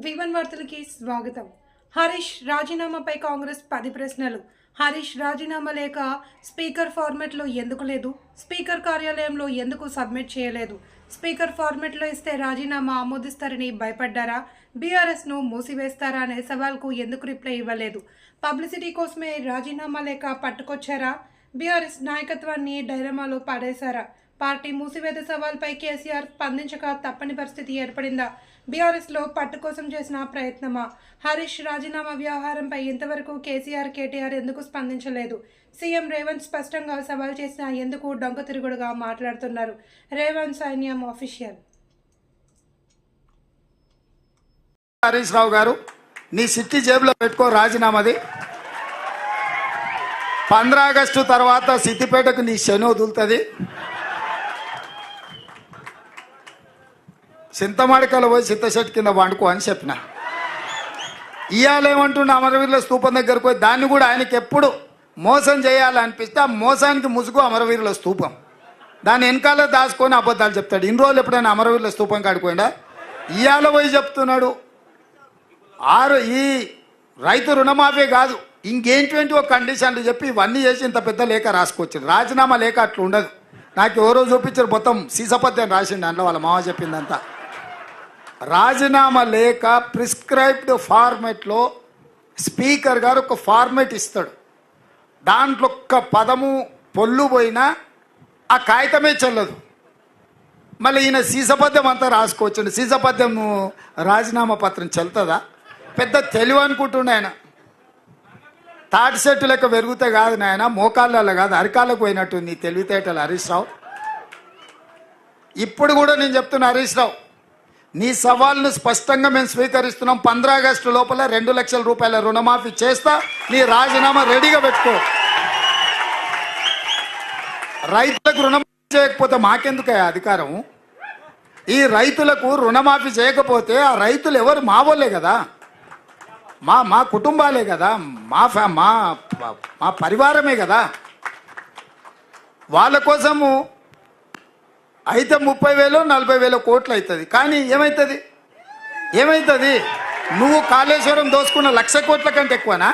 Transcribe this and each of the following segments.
V1 వార్తలకి స్వాగతం. హరీష్ రాజీనామాపై కాంగ్రెస్ 10 ప్రశ్నలు. హరీష్ రాజీనామా లేఖ స్పీకర్ ఫార్మెట్లో ఎందుకు లేదు? స్పీకర్ కార్యాలయంలో ఎందుకు సబ్మిట్ చేయలేదు? స్పీకర్ ఫార్మెట్లో ఇస్తే రాజీనామా ఆమోదిస్తారని భయపడ్డారా? బీఆర్ఎస్ను మూసివేస్తారా అనే సవాల్కు ఎందుకు రిప్లై ఇవ్వలేదు? పబ్లిసిటీ కోసమే రాజీనామా లేఖ పట్టుకొచ్చారా? బీఆర్ఎస్ నాయకత్వాన్ని డైలమాలో పడేశారా? పార్టీ మూసివేత సవాల్పై కేసీఆర్ స్పందించక తప్పని పరిస్థితి ఏర్పడిందా? బీఆర్ఎస్లో పట్టు కోసం చేసిన ప్రయత్నమా? హరీష్ రాజీనామా వ్యవహారంపై ఇంతవరకు కేసీఆర్ కేటీఆర్ ఎందుకు స్పందించలేదు? సీఎం రేవంత్ స్పష్టంగా సవాల్ చేసినా ఎందుకు డొంక తిరుగుడుగా మాట్లాడుతున్నారు? రేవంత్ సైన్యం ఆఫీషియల్. హరీష్ రావు గారు, నీ సిట్టి జేబులో పెట్టుకో రాజీనామాది. 15 ఆగస్టు తర్వాత సిద్దిపేటకు నీ శని వదులుతుంది. చింతమాడికలో పోయి చింతశెట్టు కింద వండుకో అని చెప్పిన. ఇవాళేమంటుండే అమరవీరుల స్తూపం దగ్గరకు పోయి దాన్ని కూడా ఆయనకి ఎప్పుడు మోసం చేయాలనిపిస్తే ఆ మోసానికి ముసుగు అమరవీరుల స్తూపం. దాన్ని వెనకాల దాచుకొని అబద్ధాలు చెప్తాడు. ఇన్ని రోజులు ఎప్పుడైనా అమరవీరుల స్తూపం కాడిపోయిందా? ఇవాళ పోయి చెప్తున్నాడు ఈ రైతు రుణమాఫీ కాదు ఇంకేంటి ఒక కండిషన్లు చెప్పి ఇవన్నీ చేసి ఇంత పెద్ద లేఖ రాసుకొచ్చింది. రాజీనామా లేఖ అట్లా ఉండదు. నాకు ఎవరో చూపించారు, మొత్తం సీసపత్యం రాసిండు అందులో, వాళ్ళ మామ చెప్పిందంతా. రాజీనామా లేఖ ప్రిస్క్రైబ్డ్ ఫార్మెట్లో స్పీకర్ గారు ఒక ఫార్మెట్ ఇస్తాడు. దాంట్లో ఒక్క పదము పొల్లు పోయినా ఆ కాగితమే చెల్లదు. మళ్ళీ ఈయన సీసపద్యం అంతా రాసుకోవచ్చు. సీసపద్యం రాజీనామా పత్రం చెల్తుందా? పెద్ద తెలివి అనుకుంటుండే ఆయన. తాటి సెట్టు లెక్క పెరుగుతే కాదు నాయన, మోకాళ్ళ కాదు అరికాళ్ళకు పోయినట్టు నీ తెలివితేటలు హరీష్ రావు. ఇప్పుడు కూడా నేను చెప్తున్నా హరీష్ రావు, నీ సవాల్ను స్పష్టంగా మేము స్వీకరిస్తున్నాం. 15 ఆగస్టు లోపల 2 లక్షల రూపాయల రుణమాఫీ చేస్తా. నీ రాజీనామా రెడీగా పెట్టుకో. రైతులకు రుణమాఫీ చేయకపోతే మాకెందుకయ్యా అధికారం? ఈ రైతులకు రుణమాఫీ చేయకపోతే ఆ రైతులు ఎవరు? మా వాళ్ళే కదా, మా కుటుంబాలే కదా, మా పరివారమే కదా. వాళ్ళ కోసము అయితే 30,000 40,000 కోట్లు అవుతుంది. కానీ ఏమవుతుంది? నువ్వు కాళేశ్వరం దోసుకున్న 1,00,000 కోట్ల కంటే ఎక్కువనా?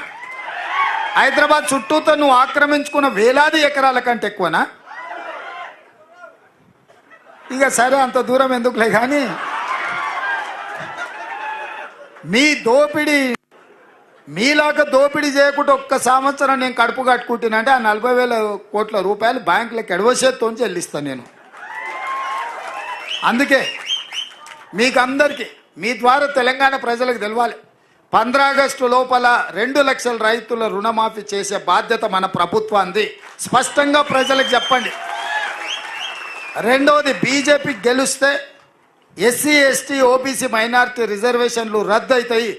హైదరాబాద్ చుట్టూతో నువ్వు ఆక్రమించుకున్న వేలాది ఎకరాల కంటే ఎక్కువనా? ఇక సరే, అంత దూరం ఎందుకులే. కానీ మీ దోపిడీ మీలాగా దోపిడీ చేయకుండా ఒక్క సంవత్సరం నేను కడుపు కట్టుకుంటున్నానంటే ఆ 40,000 కోట్ల రూపాయలు బ్యాంకులకు ఎడవసేత్తో చెల్లిస్తాను నేను. అందుకే మీకు అందరికీ మీ ద్వారా తెలంగాణ ప్రజలకు తెలవాలి, 15 ఆగస్టు లోపల 2 లక్షల రైతుల రుణమాఫీ చేసే బాధ్యత మన ప్రభుత్వాన్ని. స్పష్టంగా ప్రజలకు చెప్పండి. రెండవది, బీజేపీ గెలిస్తే ఎస్సీ ఎస్టీ ఓబీసీ మైనారిటీ రిజర్వేషన్లు రద్దు అవుతాయి.